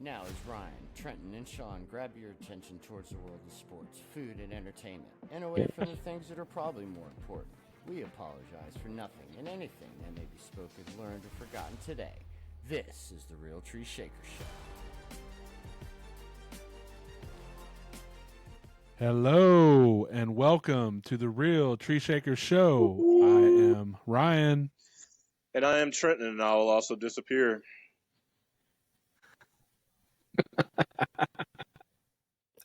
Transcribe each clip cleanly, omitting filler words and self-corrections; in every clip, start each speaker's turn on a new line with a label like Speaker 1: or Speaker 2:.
Speaker 1: Now, as Ryan, Trenton, and Sean grab your attention towards the world of sports, food, and entertainment, and away from the things that are probably more important, we apologize for nothing and anything that may be spoken, learned, or forgotten today. This is the Real Tree Shaker Show.
Speaker 2: Hello and welcome to the Real Tree Shaker Show. I am Ryan.
Speaker 3: And I am Trenton, and I will also disappear.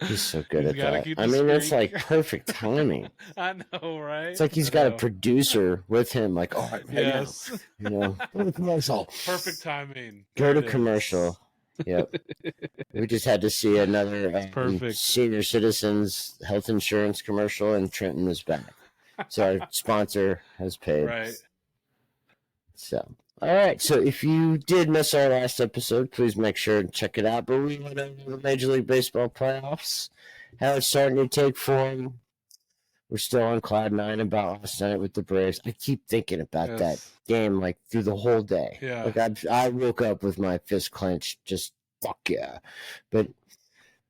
Speaker 1: He's so good at that.
Speaker 2: keep
Speaker 1: I
Speaker 2: the
Speaker 1: mean, that's
Speaker 2: streak.
Speaker 1: like perfect timing.
Speaker 2: I know, right?
Speaker 1: It's like he's got a producer with him, like, oh, right
Speaker 2: yes.
Speaker 1: now, you know, go to commercial.
Speaker 2: Perfect timing.
Speaker 1: Go
Speaker 2: There
Speaker 1: to
Speaker 2: it is.
Speaker 1: commercial. Yep. We just had to see another
Speaker 2: perfect.
Speaker 1: senior citizens health insurance commercial, and Trenton was back. So our sponsor has paid.
Speaker 2: Right.
Speaker 1: So, all right. So if you did miss our last episode, please make sure and check it out. But we went over the Major League Baseball playoffs, how it's starting to take form. We're still on cloud nine about last night with the Braves. I keep thinking about that game like through the whole day.
Speaker 2: Yeah.
Speaker 1: Like I woke up with my fist clenched, just fuck yeah. But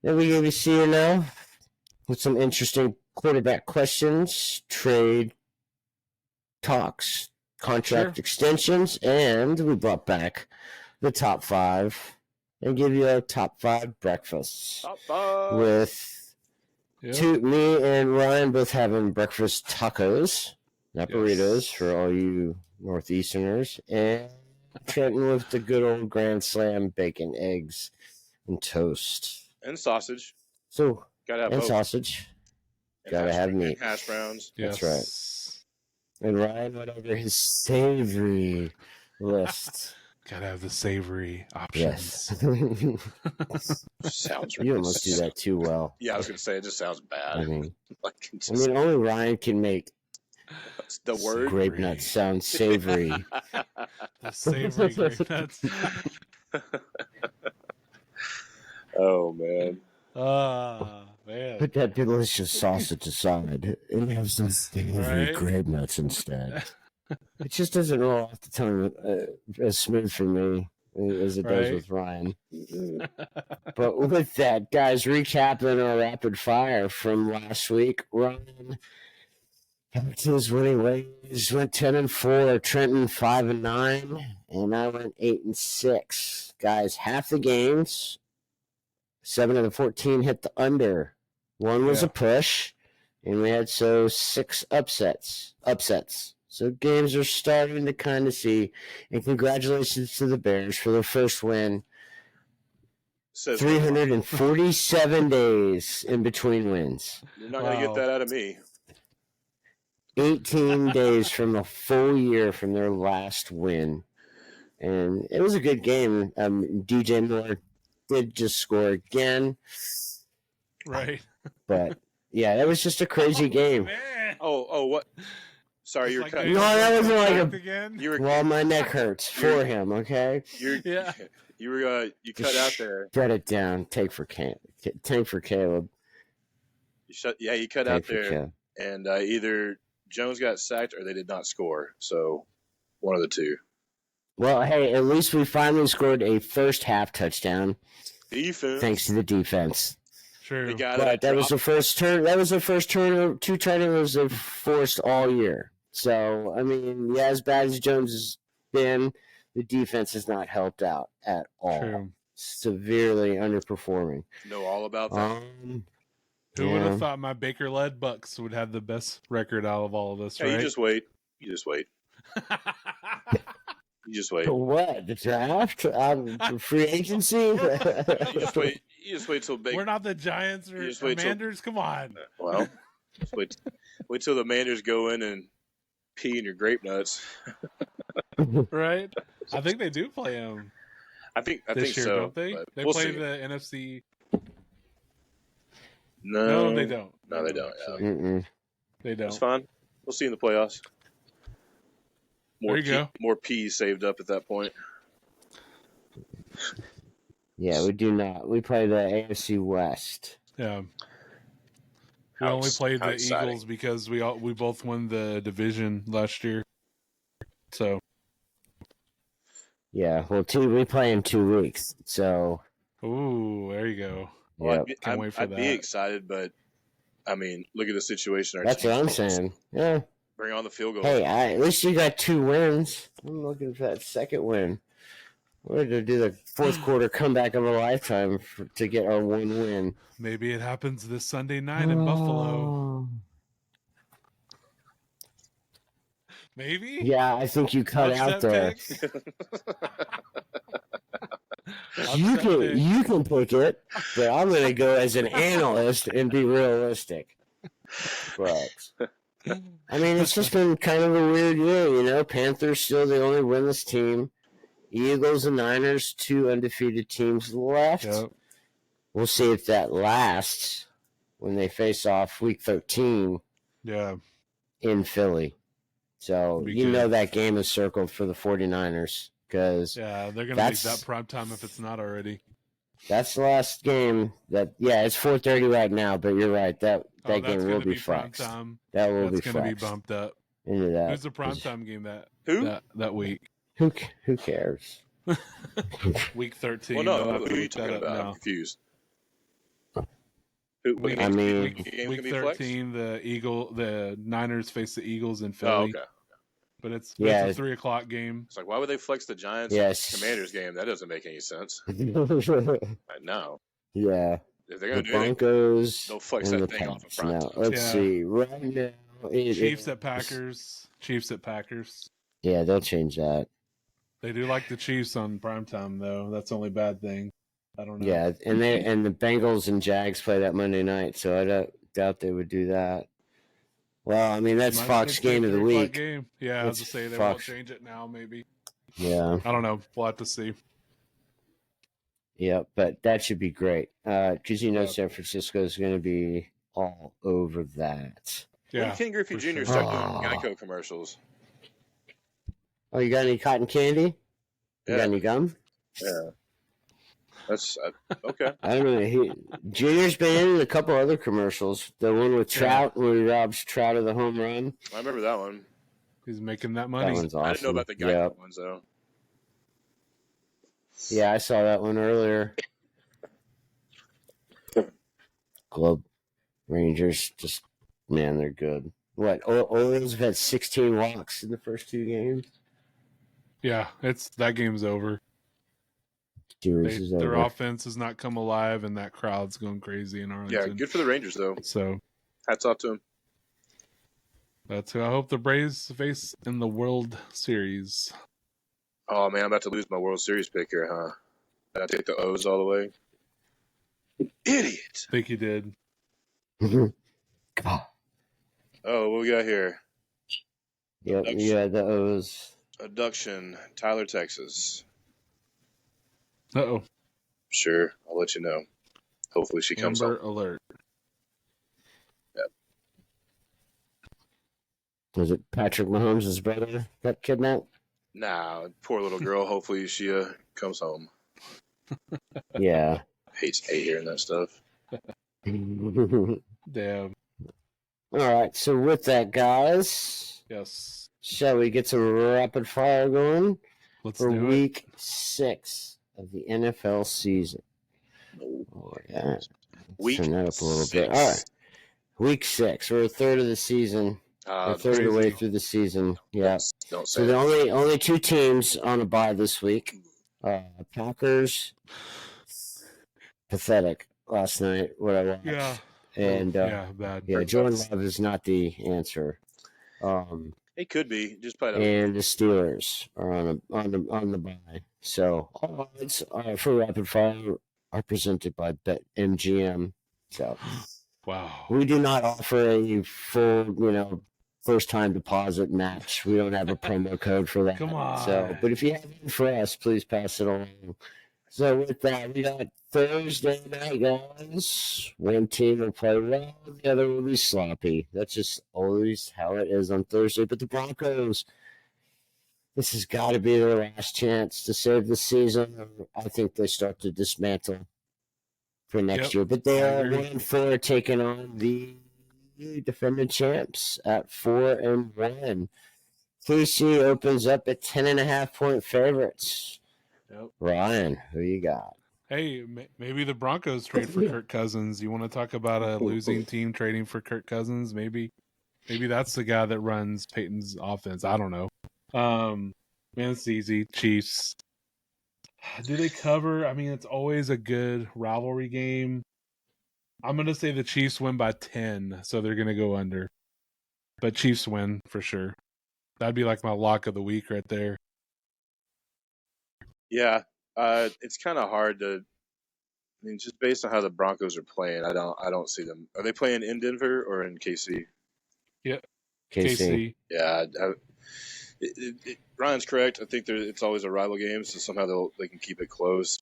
Speaker 1: then we get to see you now with some interesting quarterback questions, trade talks, contract extensions, and we brought back the top five and give you a top five breakfasts.
Speaker 3: Top five.
Speaker 1: With me and Ryan both having breakfast tacos, not burritos for all you Northeasterners, and Trenton with the good old Grand Slam bacon, eggs, and toast.
Speaker 3: And sausage.
Speaker 1: So,
Speaker 3: Gotta have
Speaker 1: and
Speaker 3: both.
Speaker 1: sausage.
Speaker 3: And
Speaker 1: Gotta have meat.
Speaker 3: And hash browns.
Speaker 1: That's right. And Ryan went over his savory list.
Speaker 2: Gotta have the savory options.
Speaker 1: Yes.
Speaker 3: Sounds
Speaker 1: You almost do that too well.
Speaker 3: Yeah, I was going to say, it just sounds bad.
Speaker 1: I mean,
Speaker 3: just,
Speaker 1: only Ryan can make
Speaker 3: the word
Speaker 1: grape nuts sound savory.
Speaker 2: The savory grape nuts.
Speaker 3: Oh, man.
Speaker 2: Man.
Speaker 1: Put that delicious sausage aside and have some savory grape nuts instead. It just doesn't roll off the tongue as smooth for me as it does with Ryan. But with that, guys, recapping our rapid fire from last week, Ryan back to his winning ways, went 10-4, Trenton 5-9, and I went 8-6. Guys, half the games, 7 of the 14 hit the under. One was a push, and we had 6 upsets. So games are starting to kind of see. And congratulations to the Bears for their first win. 347 days in between wins.
Speaker 3: You're not going to get that out of me.
Speaker 1: 18 days from a full year from their last win. And it was a good game. DJ Moore did just score again.
Speaker 2: Right.
Speaker 1: But, yeah, that was just a crazy game.
Speaker 2: Man.
Speaker 3: Oh, what? Sorry, you're cutting.
Speaker 1: No, that wasn't like
Speaker 2: again.
Speaker 1: Well, my neck hurts for him. Okay.
Speaker 3: You cut out there.
Speaker 1: Shut it down. Take for Caleb.
Speaker 3: You cut out there, and either Jones got sacked or they did not score. So one of the two.
Speaker 1: Well, hey, at least we finally scored a first half touchdown.
Speaker 3: Defense.
Speaker 1: Thanks to the defense.
Speaker 2: True.
Speaker 1: But that was the first turn. That was the first turn. 2 turnovers they've forced all year. So, I mean, as bad as Jones has been, the defense has not helped out at all.
Speaker 2: True.
Speaker 1: Severely underperforming.
Speaker 3: Know all about that.
Speaker 2: Who would have thought my Baker-led Bucks would have the best record out of all of us, right?
Speaker 3: You just wait. You just wait.
Speaker 1: What? The draft? Free agency?
Speaker 3: You just wait till Baker.
Speaker 2: We're not the Giants or Commanders. Come on.
Speaker 3: Well, just wait till the Manders go in and pee in your grape nuts.
Speaker 2: Right? I think they do play them.
Speaker 3: I think
Speaker 2: year,
Speaker 3: so.
Speaker 2: Don't they? They
Speaker 3: we'll
Speaker 2: play
Speaker 3: see.
Speaker 2: the NFC.
Speaker 3: No,
Speaker 2: they don't.
Speaker 3: No, they don't.
Speaker 1: Yeah.
Speaker 2: They don't.
Speaker 3: It's fine. We'll see in the playoffs.
Speaker 2: There you go.
Speaker 3: More peas saved up at that point.
Speaker 1: Yeah, we do not. We play the AFC West.
Speaker 2: Yeah. We only played the Eagles because we both won the division last year. So
Speaker 1: Yeah, well, we play in 2 weeks, so
Speaker 2: Ooh, there you go.
Speaker 3: Well,
Speaker 1: Yep.
Speaker 3: I'd be excited, but I mean, look at the situation.
Speaker 1: That's what I'm saying. Yeah.
Speaker 3: Bring on the field goal.
Speaker 1: Hey, at least you got 2 wins. I'm looking for that second win. We're going to do the fourth quarter comeback of a lifetime to get our 1 win.
Speaker 2: Maybe it happens this Sunday night in Buffalo. Maybe?
Speaker 1: Yeah, I think you cut out there. You can pick it, but I'm going to go as an analyst and be realistic. But I mean, it's just been kind of a weird year, you know. Panthers still the only winless team. Eagles and Niners, 2 undefeated teams left.
Speaker 2: Yep.
Speaker 1: We'll see if that lasts when they face off Week 13.
Speaker 2: Yeah.
Speaker 1: In Philly. So you know that game is circled for the 49ers because
Speaker 2: they're going to make that prime time if it's not already.
Speaker 1: That's the last game. It's 4:30 right now, but you're right. That game will be flexed. That will be flexed. That's going to
Speaker 2: be bumped up
Speaker 1: into that.
Speaker 2: Who's the primetime game that week?
Speaker 1: Who cares?
Speaker 2: Week 13.
Speaker 3: Well, no, who are you talking about? I'm confused.
Speaker 2: Week 13, the Niners face the Eagles in Philly.
Speaker 3: Oh, okay.
Speaker 2: But it's a 3:00 game.
Speaker 3: It's like, why would they flex the Giants Commanders game? That doesn't make any sense. No.
Speaker 1: Yeah.
Speaker 3: If they're going to do
Speaker 1: Broncos,
Speaker 3: they'll flex that thing off of front.
Speaker 1: Now, let's see. Right now,
Speaker 2: Chiefs at Packers.
Speaker 1: Yeah, they'll change that.
Speaker 2: They do like the Chiefs on primetime, though. That's the only bad thing. I don't know.
Speaker 1: Yeah, and the Bengals and Jags play that Monday night, so I doubt they would do that. Well, I mean, that's Fox game of the week.
Speaker 2: Game. Yeah, I was to say they won't change it now, maybe.
Speaker 1: Yeah.
Speaker 2: I don't know. We'll have to see.
Speaker 1: Yeah, but that should be great because San Francisco is going to be all over that.
Speaker 3: Yeah. When Ken Griffey Jr. start doing Geico commercials?
Speaker 1: Oh, you got any cotton candy? You got any gum?
Speaker 3: Yeah. That's okay.
Speaker 1: I don't know. Junior's been in a couple other commercials. The one with Trout, where he robs Trout of the home run.
Speaker 3: I remember that one.
Speaker 2: He's making that money.
Speaker 1: That one's awesome.
Speaker 3: I didn't know about the Geico ones though.
Speaker 1: Yeah, I saw that one earlier. Globe Rangers, they're good. What? Orioles have had 16 walks in the first 2 games.
Speaker 2: Yeah, that game's over. Their offense has not come alive, and that crowd's going crazy in Arlington.
Speaker 3: Yeah, good for the Rangers, though.
Speaker 2: So,
Speaker 3: hats off to them.
Speaker 2: That's who I hope the Braves face in the World Series.
Speaker 3: Oh, man, I'm about to lose my World Series pick here, huh? Did I take the O's all the way? Idiot!
Speaker 2: I think you did.
Speaker 3: Oh, what we got here?
Speaker 1: Yep, you had the O's.
Speaker 3: Abduction, Tyler, Texas.
Speaker 2: Uh-oh.
Speaker 3: Sure, I'll let you know. Hopefully she comes
Speaker 2: Amber
Speaker 3: home.
Speaker 2: Alert.
Speaker 3: Yep.
Speaker 1: Was it Patrick Mahomes' brother got kidnapped?
Speaker 3: Nah, poor little girl. Hopefully she comes home.
Speaker 1: Yeah.
Speaker 3: Hate hearing that stuff.
Speaker 2: Damn.
Speaker 1: All right, so with that, guys.
Speaker 2: Yes.
Speaker 1: Shall we get some rapid fire going?
Speaker 2: Let's
Speaker 1: for
Speaker 2: do
Speaker 1: week 6 of the NFL season. Oh, yeah. Turn that up a little bit. All right. Week 6. We're a third of the season. A third of the way through the season. Yeah. So the only 2 teams on a bye this week. Packers. Pathetic last night, what I watched.
Speaker 2: Yeah.
Speaker 1: And
Speaker 2: bad.
Speaker 1: Yeah, Jordan Love is not the answer.
Speaker 3: It could be. Just play it.
Speaker 1: And the Steelers are on the bye. So all odds for rapid fire are presented by BetMGM. So
Speaker 2: wow,
Speaker 1: we do not offer a full, first time deposit match. We don't have a promo code for that.
Speaker 2: Come on.
Speaker 1: So, but if you have one for us, please pass it along. So with that, we got Thursday night, guys. One team will play well, the other will be sloppy. That's just always how it is on Thursday. But the Broncos, this has got to be their last chance to save the season. I think they start to dismantle for next year. But they are 1-4, taking on the defending champs at 4-1. KC opens up at 10.5-point favorites.
Speaker 2: Yep.
Speaker 1: Ryan, who you got?
Speaker 2: Hey, maybe the Broncos trade for Kirk Cousins. You want to talk about a losing team trading for Kirk Cousins? Maybe that's the guy that runs Peyton's offense. I don't know. Man, it's easy. Chiefs. Do they cover? I mean, it's always a good rivalry game. I'm going to say the Chiefs win by 10, so they're going to go under. But Chiefs win for sure. That'd be like my lock of the week right there.
Speaker 3: Yeah, it's kind of hard to. I mean, just based on how the Broncos are playing, I don't see them. Are they playing in Denver or in KC?
Speaker 2: Yeah,
Speaker 1: KC.
Speaker 3: Yeah, Ryan's correct. I think it's always a rival game, so somehow they can keep it close.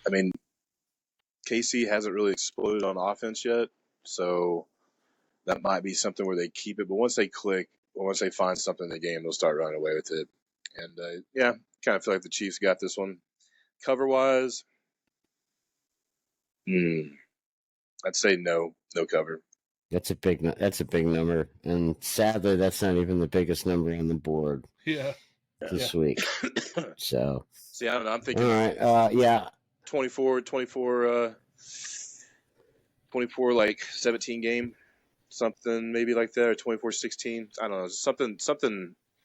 Speaker 3: I mean, KC hasn't really exploded on offense yet, so that might be something where they keep it. But once they click, or once they find something in the game, they'll start running away with it. And yeah, kind of feel like the Chiefs got this one. Cover wise, I'd say no cover.
Speaker 1: That's a big number, and sadly, that's not even the biggest number on the board.
Speaker 2: Yeah.
Speaker 1: This week. So.
Speaker 3: See, I don't know. I'm thinking.
Speaker 1: All right. Yeah.
Speaker 3: 24, like 17 game, something maybe like that, or 24-16. I don't know,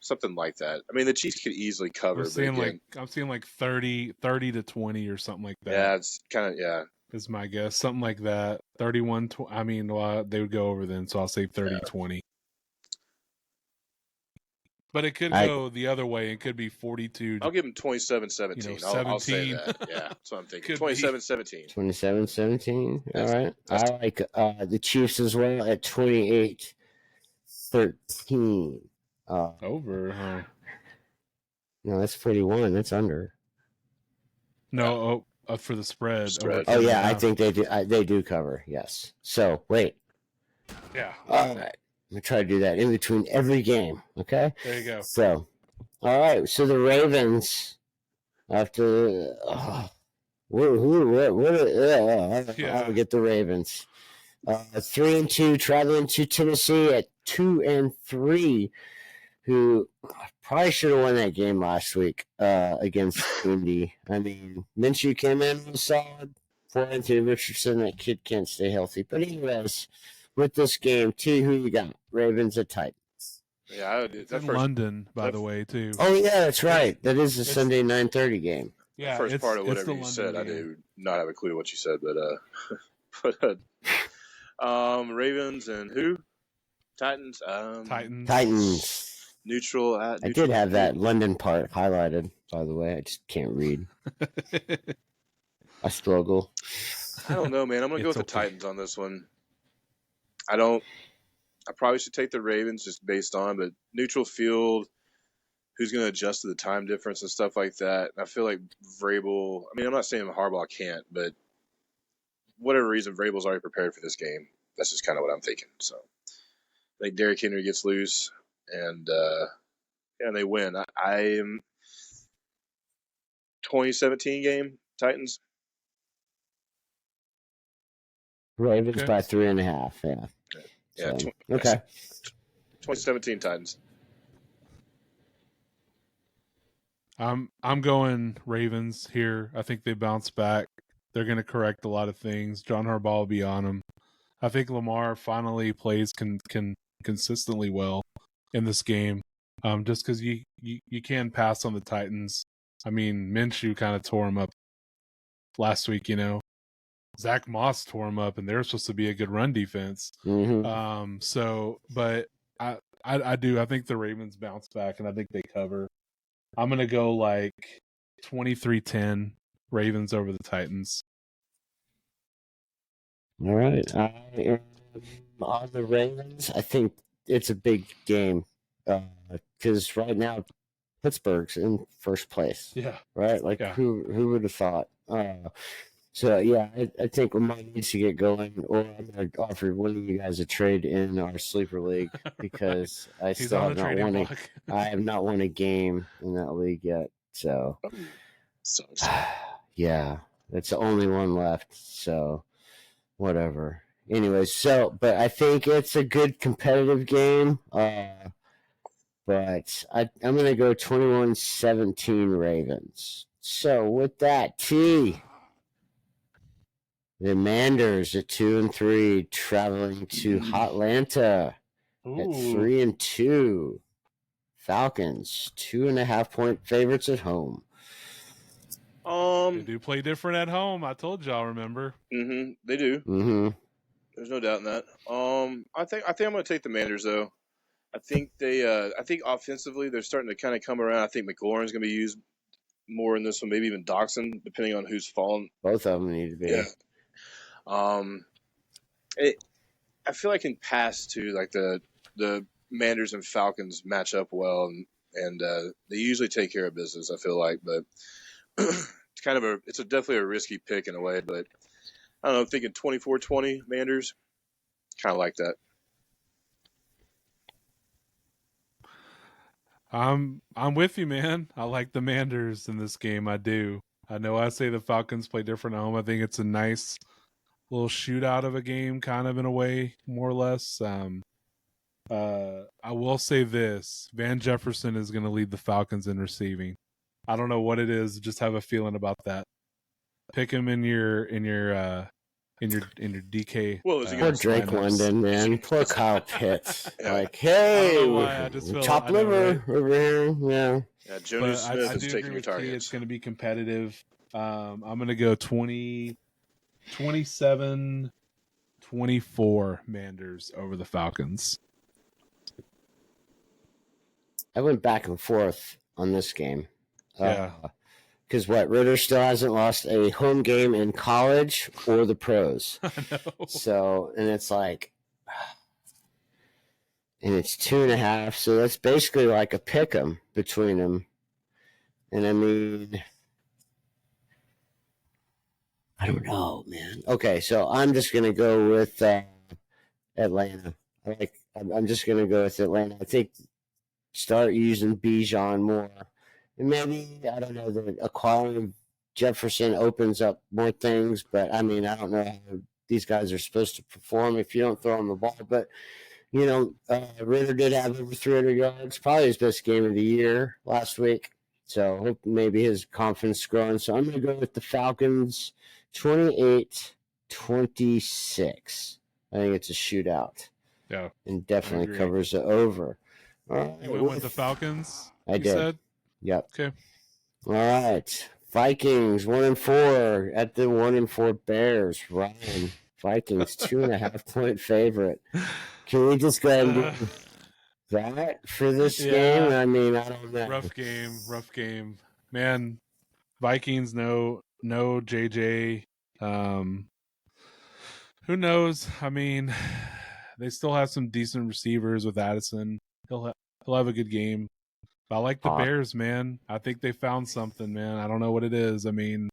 Speaker 3: something like that. I mean, the Chiefs could easily cover.
Speaker 2: I'm seeing like 30 to 20 or something like that.
Speaker 3: Yeah, it's kind of
Speaker 2: is my guess, something like that. 31. I mean, they would go over then, so I'll say 30-20. But it could go the other way. It could be 42.
Speaker 3: I'll give them 27-17. I'll say that. Yeah, that's what I'm thinking. 27-17.
Speaker 1: 27-17. All right. I like the Chiefs as well at 28-13.
Speaker 2: Over, huh?
Speaker 1: No, that's 41. That's under.
Speaker 2: No, for the spread.
Speaker 1: Oh yeah, I think they do. They do cover. Yes. So wait.
Speaker 2: Yeah.
Speaker 1: All right. I'm going to try to do that in between every game, okay?
Speaker 2: There you go.
Speaker 1: So, all right. So the Ravens, after... I'll get the Ravens. 3-2, traveling to Tennessee at 2-3, who probably should have won that game last week against Indy. I mean, Minshew came in with solid. 4-2, Richardson, that kid can't stay healthy. But anyways... With this game, T, who you got? Ravens at Titans.
Speaker 3: Yeah,
Speaker 2: it's in London, by the way, too.
Speaker 1: Oh yeah, that's right. That is a Sunday 9:30 game.
Speaker 3: Yeah, the first part of whatever you said, I do not have a clue what you said, but Ravens and who? Titans.
Speaker 1: Titans.
Speaker 3: Neutral.
Speaker 1: I did have that London part highlighted, by the way. I just can't read. I struggle.
Speaker 3: I don't know, man. I'm gonna go with the Titans on this one. I probably should take the Ravens just based on, but neutral field, who's going to adjust to the time difference and stuff like that. And I feel like Vrabel, I mean, I'm not saying Harbaugh can't, but whatever reason, Vrabel's already prepared for this game. That's just kind of what I'm thinking. So I think Derrick Henry gets loose and they win. I am 2017 game, Titans.
Speaker 1: Ravens by 3.5. Yeah.
Speaker 3: Yeah.
Speaker 1: So, okay.
Speaker 3: 2017 Titans.
Speaker 2: I'm going Ravens here. I think they bounce back. They're going to correct a lot of things. John Harbaugh will be on them. I think Lamar finally plays consistently well in this game. Just because you can pass on the Titans. I mean, Minshew kind of tore him up last week, you know. Zach Moss tore him up, and they're supposed to be a good run defense.
Speaker 1: Mm-hmm.
Speaker 2: But I do. I think the Ravens bounce back, and I think they cover. I'm going to go like 23-10 Ravens over the Titans.
Speaker 1: All right. I am on the Ravens. I think it's a big game because right now Pittsburgh's in first place.
Speaker 2: Yeah.
Speaker 1: Right? Like, who would have thought? So, yeah, I think Lamar needs to get going, or I'm going to offer one of you guys a trade in our sleeper league because I still have not won I have not won a game in that league yet. So, yeah, that's the only one left. So, whatever. Anyways, but I think it's a good competitive game. But I'm going to go 21-17 Ravens. So, with that, T. The Manders at 2-3, traveling to Hotlanta at 3-2. Falcons 2.5-point favorites at home.
Speaker 2: They do play different at home. I told y'all. Remember?
Speaker 3: They do. There's no doubt in that. I think I'm going to take the Manders though. I think I think offensively they're starting to kind of come around. I think McLaurin's going to be used more in this one, maybe even Doxson, depending on who's fallen.
Speaker 1: Both of them need to be.
Speaker 3: Yeah. I feel like in past too, like the Manders and Falcons match up well, and they usually take care of business. I feel like, but it's kind of it's definitely a risky pick in a way. But I don't know. I'm thinking 24-20 Manders, kind of like that.
Speaker 2: I'm with you, man. I like the Manders in this game. I do. I know I say the Falcons play different at home. I think it's a nice little shootout of a game, kind of in a way, more or less. I will say this: Van Jefferson is going to lead the Falcons in receiving. I don't know what it is, just have a feeling about that. Pick him in your DK.
Speaker 3: Well,
Speaker 1: poor Drake
Speaker 2: lineups.
Speaker 1: London, man. Poor Kyle Pitts.
Speaker 3: Yeah.
Speaker 1: Like, hey,
Speaker 2: I just feel,
Speaker 1: top liver over here. Yeah.
Speaker 3: Yeah, Joni Smith
Speaker 2: I
Speaker 3: is
Speaker 2: do
Speaker 3: taking
Speaker 2: agree
Speaker 3: your
Speaker 2: with T.
Speaker 3: targets.
Speaker 2: It's going to be competitive. I'm going to go 27-24 Manders over the Falcons.
Speaker 1: I went back and forth on this game.
Speaker 2: Yeah.
Speaker 1: Because Ritter still hasn't lost a home game in college or the pros.
Speaker 2: I know.
Speaker 1: So, and it's like, and it's 2.5. So that's basically like a pick 'em between them. And I mean, I don't know, man. Okay, so I'm just gonna go with Atlanta. I'm just gonna go with Atlanta. I think start using Bijan more. And maybe, I don't know, the acquiring Jefferson opens up more things, but I mean, I don't know how these guys are supposed to perform if you don't throw them the ball. But, you know, Ritter did have over 300 yards, probably his best game of the year last week. So hope maybe his confidence is growing. So I'm going to go with the Falcons 28-26. I think it's a shootout.
Speaker 2: Yeah.
Speaker 1: And definitely covers the over.
Speaker 2: You went with the Falcons?
Speaker 1: I did.
Speaker 2: Said?
Speaker 1: Yep.
Speaker 2: Okay.
Speaker 1: All right. Vikings 1-4 at the 1-4 Bears. Ryan, Vikings 2.5-point favorite. Can we just go ahead and do that for this game? I mean, I don't know.
Speaker 2: Rough game. Man, Vikings, no JJ. Who knows? I mean, they still have some decent receivers with Addison. He'll have a good game. But I like the Bears, man. I think they found something, man. I don't know what it is. I mean,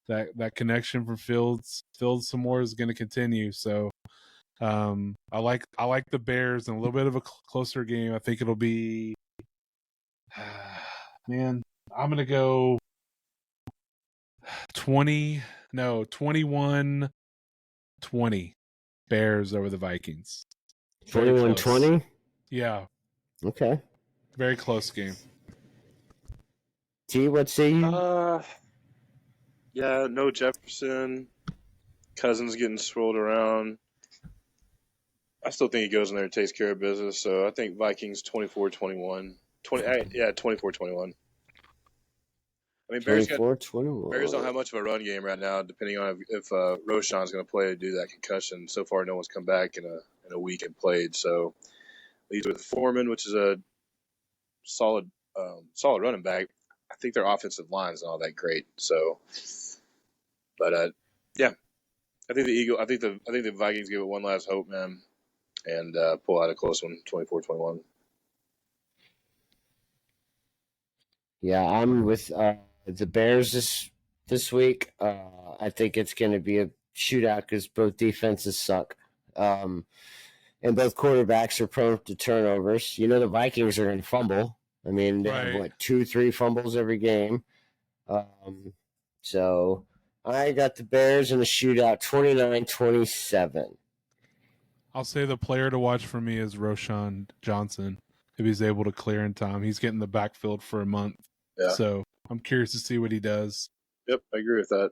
Speaker 2: that connection from Fields some more is going to continue. So, I like the Bears in a little bit of a closer game. I think it'll be, man. I'm going to go 21-20 Bears over the Vikings.
Speaker 1: 21-20?
Speaker 2: Yeah.
Speaker 1: Okay.
Speaker 2: Very close game.
Speaker 1: T, what say you?
Speaker 3: Yeah, no Jefferson. Cousins getting swirled around. I still think he goes in there and takes care of business. So I think Vikings 24-21. 24-21. I mean, Bears
Speaker 1: 24-21.
Speaker 3: Bears don't have much of a run game right now, depending on if Roshan's going to play due to that concussion. So far, no one's come back in a week and played. So leads with Foreman, which is a solid running back. I think their offensive line is not all that great. So, but yeah, I think the Vikings give it one last hope, man, and pull out a close one, 24-21.
Speaker 1: Yeah, I'm with the Bears this week. I think it's going to be a shootout because both defenses suck. And both quarterbacks are prone to turnovers. You know the Vikings are going to fumble. I mean, they have, 2-3 fumbles every game. So I got the Bears in a shootout, 29-27.
Speaker 2: I'll say the player to watch for me is Roshan Johnson. If he's able to clear in time, he's getting the backfield for a month.
Speaker 3: Yeah.
Speaker 2: So I'm curious to see what he does.
Speaker 3: Yep, I agree with that.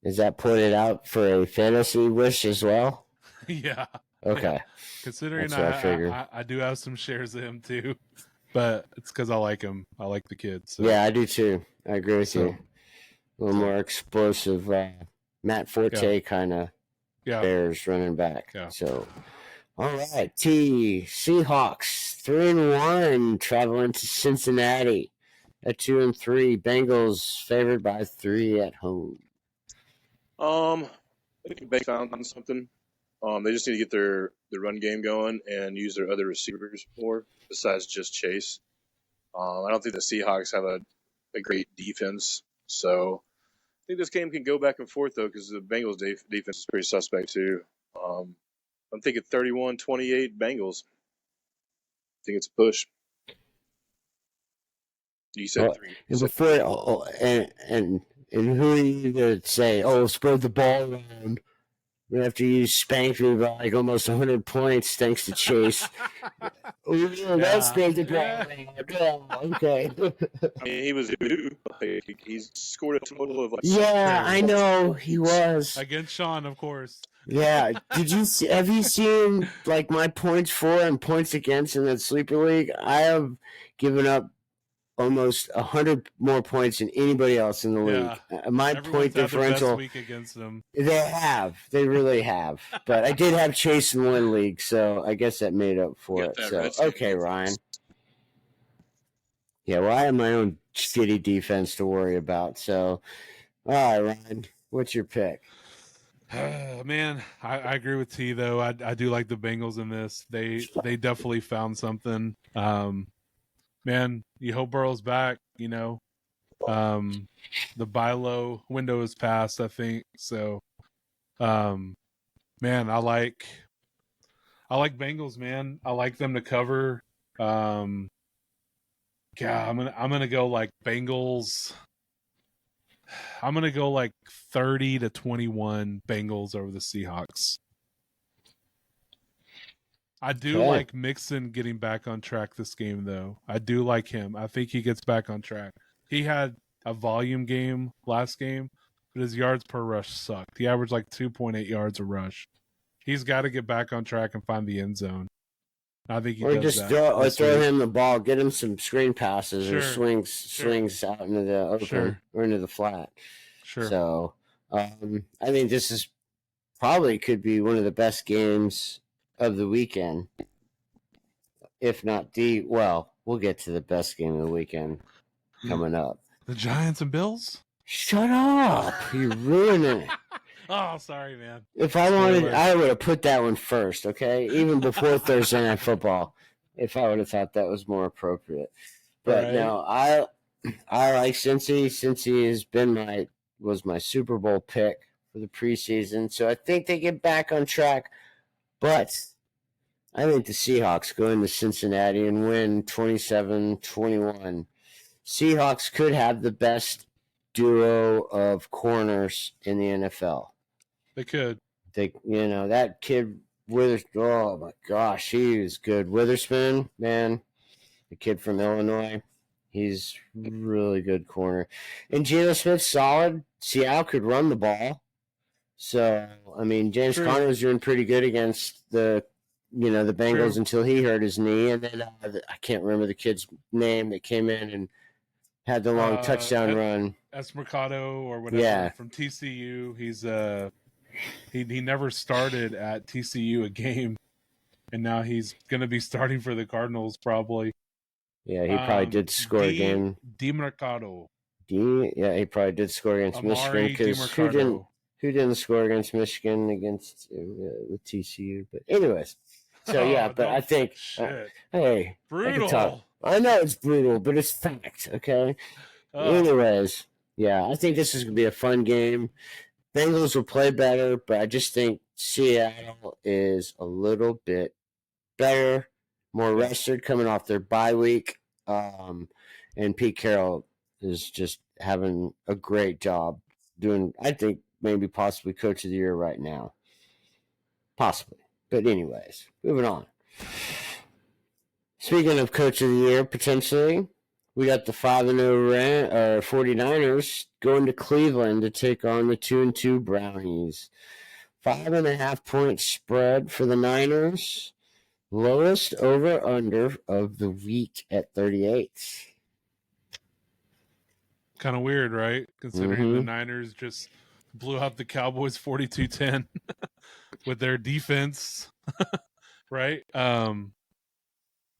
Speaker 1: Is that putting out for a fantasy wish as well?
Speaker 2: Yeah.
Speaker 1: Okay.
Speaker 2: Yeah. Considering
Speaker 1: That's what I figured.
Speaker 2: I do have some shares of him too, but it's because I like him. I like the kid. So.
Speaker 1: Yeah, I do too. I agree with you. A little more explosive, Matt Forte kind of Bears running back.
Speaker 2: Yeah.
Speaker 1: So, all right, Seahawks 3-1 traveling to Cincinnati at 2-3. Bengals favored by 3 at home.
Speaker 3: I think they found something. They just need to get their run game going and use their other receivers more besides just Chase. I don't think the Seahawks have a great defense, so I think this game can go back and forth though because the Bengals defense is pretty suspect too. I'm thinking 31-28 Bengals. I think it's a push. You said 3.
Speaker 1: And before, and who are you going to say, spread the ball around? We have to use spanked me by like almost 100 points thanks to Chase. That's spread the ball around. Okay.
Speaker 3: I mean, he was due. He scored a total of
Speaker 1: I know he was
Speaker 2: against Sean, of course.
Speaker 1: Yeah. Have you seen like my points for and points against in that sleeper league? I have given up almost 100 more points than anybody else in the league. My point differential.
Speaker 2: The best week against them.
Speaker 1: They really have. But I did have Chase in one league, so I guess that made up for it. So okay, Ryan. Yeah, well, I have my own shitty defense to worry about. So, all right, Ryan, what's your pick?
Speaker 2: Man, I agree with T though. I do like the Bengals in this. They definitely found something. Man, you hope Burrow's back, the buy low window is passed, I think. So, man, I like Bengals, man. I like them to cover. I'm gonna go like Bengals. I'm gonna go like 30-21 Bengals over the Seahawks. I do like Mixon getting back on track this game, though. I do like him. I think he gets back on track. He had a volume game last game, but his yards per rush sucked. He averaged like 2.8 yards a rush. He's got to get back on track and find the end zone. I think he does that.
Speaker 1: Throw him the ball, get him some screen passes or swings out into the open or into the flat.
Speaker 2: Sure.
Speaker 1: So, I think this is probably could be one of the best games of the weekend, if not we'll get to the best game of the weekend coming up.
Speaker 2: The Giants and Bills?
Speaker 1: Shut up! You're ruining it.
Speaker 2: Oh, sorry, man.
Speaker 1: If I wanted, I would have put that one first, okay? Even before Thursday Night Football, if I would have thought that was more appropriate. But no, I like Cincy. Cincy was my Super Bowl pick for the preseason, so I think they get back on track. But I think the Seahawks go into Cincinnati and win 27-21. Seahawks could have the best duo of corners in the NFL.
Speaker 2: They could.
Speaker 1: That kid oh my gosh, he is good. Witherspoon, man, the kid from Illinois, he's really good corner. And Geno Smith's solid. Seattle could run the ball. So, I mean, James Conner was doing pretty good against the Bengals until he hurt his knee. And then I can't remember the kid's name that came in and had the long touchdown run.
Speaker 2: That's Mercado or whatever from TCU. He's he never started at TCU a game, and now he's going to be starting for the Cardinals probably.
Speaker 1: Yeah, he probably did score a game.
Speaker 2: Mercado.
Speaker 1: He probably did score against Michigan because who didn't score against Michigan with TCU? But anyways, so but I think hey,
Speaker 2: brutal.
Speaker 1: I know it's brutal, but it's fact. Okay. Anyways, I think this is gonna be a fun game. Bengals will play better, but I just think Seattle is a little bit better, more rested coming off their bye week. And Pete Carroll is just having a great job doing, I think, maybe possibly Coach of the Year right now. Possibly. But anyways, moving on. Speaking of Coach of the Year, potentially, We got the 5-0 49ers going to Cleveland to take on the 2-2 Brownies. 5.5-point spread for the Niners. Lowest over/under of the week at 38.
Speaker 2: Kind of weird, right? Considering the Niners just blew out the Cowboys 42-10 with their defense, right? No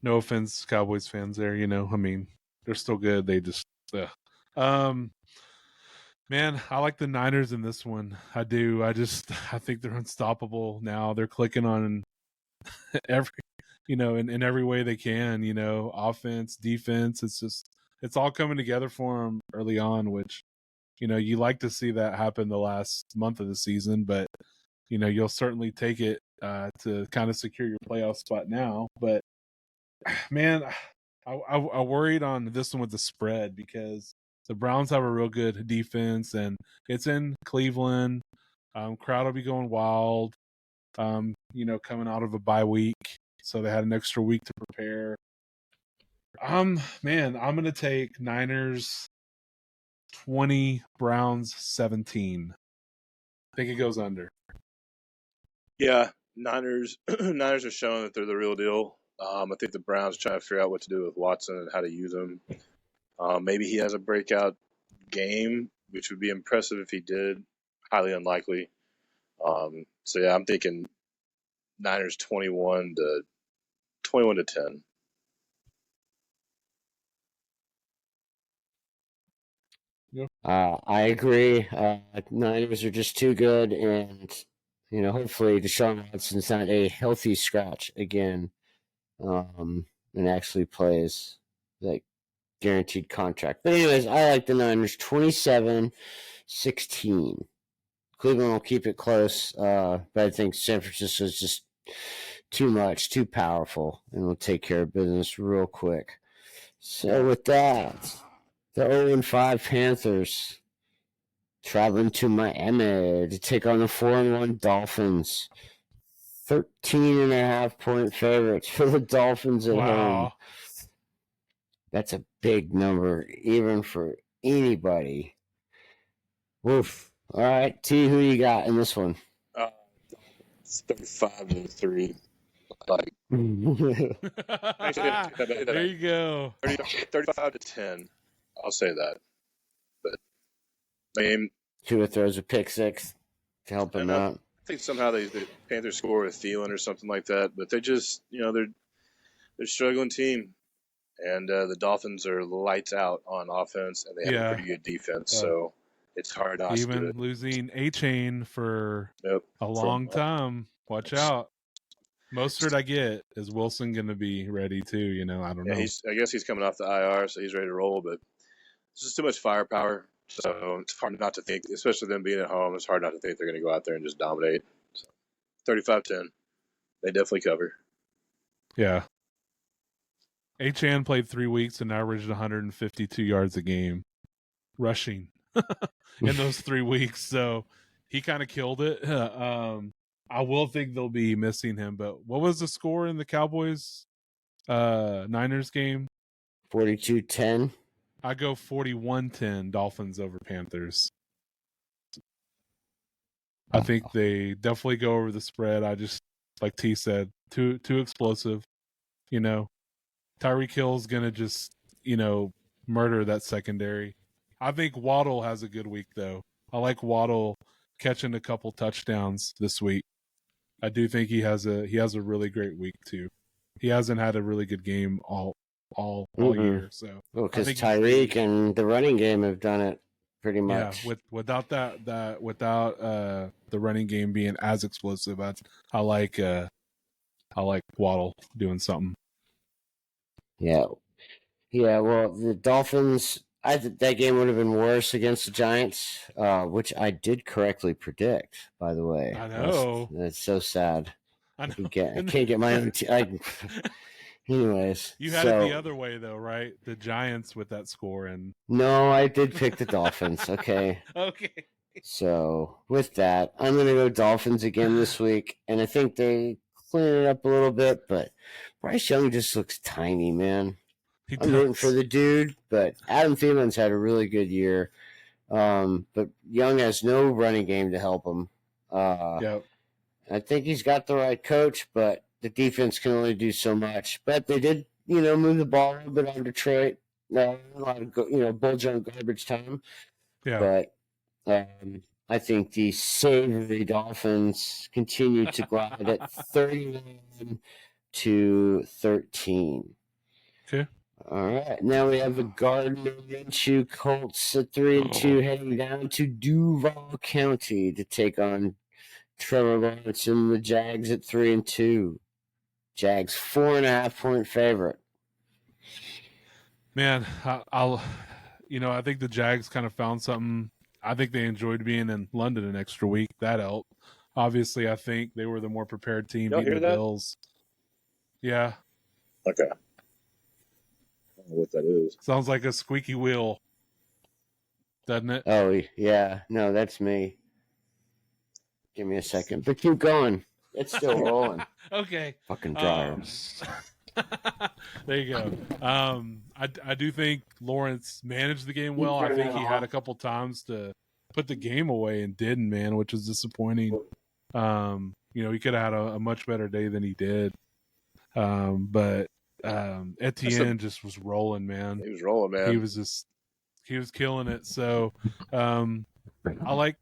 Speaker 2: offense, Cowboys fans there, I mean, they're still good. They just man, I like the Niners in this one. I do. I think they're unstoppable now. They're clicking on every in every way they can, offense, defense. It's all coming together for them early on, which you like to see that happen the last month of the season, but you'll certainly take it to kind of secure your playoff spot now. But man, I worried on this one with the spread because the Browns have a real good defense, and it's in Cleveland. Crowd will be going wild. Coming out of a bye week, so they had an extra week to prepare. Man, I'm gonna take Niners 20, Browns 17. I think it goes under.
Speaker 3: Yeah, Niners are showing that they're the real deal. I think the Browns trying to figure out what to do with Watson and how to use him. Maybe he has a breakout game, which would be impressive if he did. Highly unlikely. So yeah, I'm thinking Niners 21 to 10.
Speaker 1: I agree. Niners are just too good, and hopefully Deshaun Watson's not a healthy scratch again, and actually plays that guaranteed contract. But anyways, I like the Niners 27-16. Cleveland will keep it close, but I think San Francisco is just too much, too powerful, and will take care of business real quick. So with that, the 0-5 Panthers traveling to Miami to take on the 4-1 Dolphins. 13.5-point favorites for the Dolphins at home. That's a big number, even for anybody. Woof. All right, T, who you got in this one?
Speaker 3: It's 35-3. Like,
Speaker 2: there you go.
Speaker 3: 35-10. I'll say that. But
Speaker 1: Tua throws a pick six to help him out.
Speaker 3: I think somehow the Panthers score with Thielen or something like that, but they just they're a struggling team, and the Dolphins are lights out on offense, and they have a pretty good defense. So it's hard not to do it.
Speaker 2: Losing A-Chain for a long time. Watch out. Mostert I get. Is Wilson going to be ready too? I don't know.
Speaker 3: I guess he's coming off the IR, so he's ready to roll, but it's just too much firepower. So it's hard not to think, especially them being at home, it's hard not to think they're going to go out there and just dominate. So 35-10. They definitely cover.
Speaker 2: Yeah. H.N. played 3 weeks and averaged 152 yards a game rushing in those 3 weeks. So he kind of killed it. I will think they'll be missing him. But what was the score in the Cowboys Niners game?
Speaker 1: 42-10.
Speaker 2: I go 41-10 Dolphins over Panthers. I think they definitely go over the spread. I just, like T said, too explosive. Tyreek Hill's going to just, murder that secondary. I think Waddle has a good week, though. I like Waddle catching a couple touchdowns this week. I do think he has a really great week, too. He hasn't had a really good game all year. So
Speaker 1: because Tyreek and the running game have done it pretty much.
Speaker 2: Yeah, without the running game being as explosive, I like Waddle doing something.
Speaker 1: Yeah. Well, the Dolphins. I think that game would have been worse against the Giants, which I did correctly predict. By the way,
Speaker 2: I know
Speaker 1: that's so sad.
Speaker 2: I know.
Speaker 1: I can't get my own. Anyways,
Speaker 2: you had it the other way though, right? The Giants with that score, and
Speaker 1: no, I did pick the Dolphins. Okay.
Speaker 2: Okay.
Speaker 1: So with that, I'm gonna go Dolphins again this week, and I think they clean it up a little bit. But Bryce Young just looks tiny, man.
Speaker 2: He
Speaker 1: I'm rooting for
Speaker 2: does.
Speaker 1: the dude, but Adam Thielen's had a really good year. But Young has no running game to help him.
Speaker 2: Yep.
Speaker 1: I think he's got the right coach, but the defense can only do so much. But they did, move the ball a little bit on Detroit. A lot of bull junk garbage time.
Speaker 2: Yeah.
Speaker 1: But I think the Savory Dolphins continue to glide at 31-13.
Speaker 2: Okay.
Speaker 1: All right, now we have the Gardner Minshew Colts at 3-2, heading down to Duval County to take on Trevor Lawrence and the Jags at 3-2. Jags 4.5-point favorite.
Speaker 2: Man, I think the Jags kind of found something. I think they enjoyed being in London an extra week. That helped. Obviously, I think they were the more prepared team
Speaker 3: Y'all
Speaker 2: beating
Speaker 3: hear
Speaker 2: the
Speaker 3: that?
Speaker 2: Bills. Yeah.
Speaker 3: Okay. I don't know what that is.
Speaker 2: Sounds like a squeaky wheel, doesn't it?
Speaker 1: Oh, yeah. No, that's me. Give me a second. But keep going. It's still rolling.
Speaker 2: Okay.
Speaker 1: Fucking dryer.
Speaker 2: There you go. I do think Lawrence managed the game well. I think he had a couple times to put the game away and didn't, man, which is disappointing. He could have had a much better day than he did. But Etienne just was rolling, man.
Speaker 3: He was rolling, man.
Speaker 2: He was killing it. So I like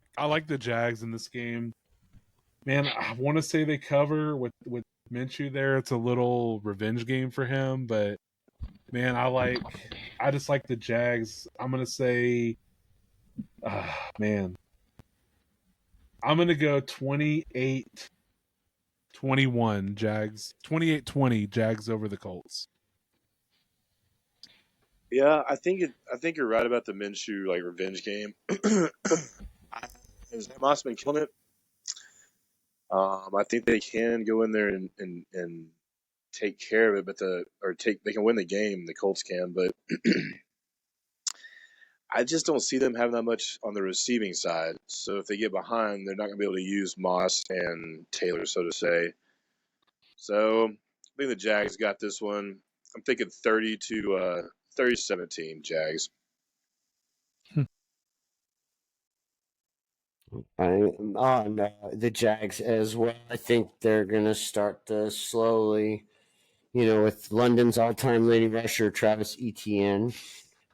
Speaker 2: the Jags in this game. Man, I want to say they cover with Minshew there. It's a little revenge game for him, but man, I just like the Jags. I'm gonna say, man, I'm gonna go 28-21 Jags, 28-20 Jags over the Colts.
Speaker 3: Yeah, I think you're right about the Minshew revenge game. Zach Moss been killing it. I think they can go in there and take care of it, they can win the game. The Colts can, but I just don't see them having that much on the receiving side. So if they get behind, they're not going to be able to use Moss and Taylor, so to say. So I think the Jags got this one. I'm thinking 30-17 Jags.
Speaker 1: I'm on the Jags as well. I think they're going to start to slowly, with London's all-time leading rusher, Travis Etienne.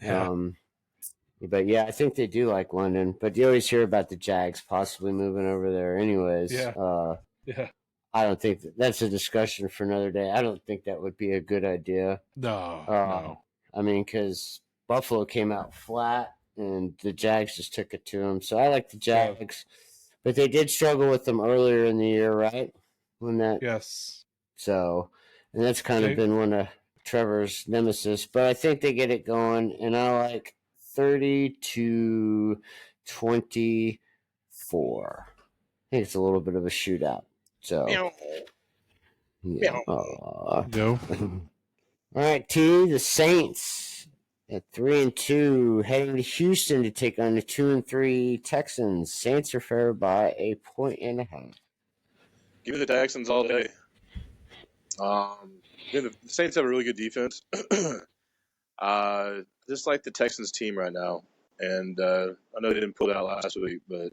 Speaker 2: Yeah.
Speaker 1: But yeah, I think they do like London. But you always hear about the Jags possibly moving over there anyways.
Speaker 2: Yeah.
Speaker 1: I don't think that's a discussion for another day. I don't think that would be a good idea.
Speaker 2: No.
Speaker 1: I mean, because Buffalo came out flat and the Jags just took it to them. So I like the Jags. But they did struggle with them earlier in the year, right?
Speaker 2: Yes.
Speaker 1: So, and that's kind of been one of Trevor's nemesis. But I think they get it going, and I like 30-24. I think it's a little bit of a shootout. So, yeah.
Speaker 2: Go.
Speaker 1: All right, T. The Saints at 3-2, heading to Houston to take on the 2-3 Texans. Saints are favored by 1.5 points.
Speaker 3: Give me the Texans all day. The Saints have a really good defense. Just like the Texans team right now, and I know they didn't pull it out last week, but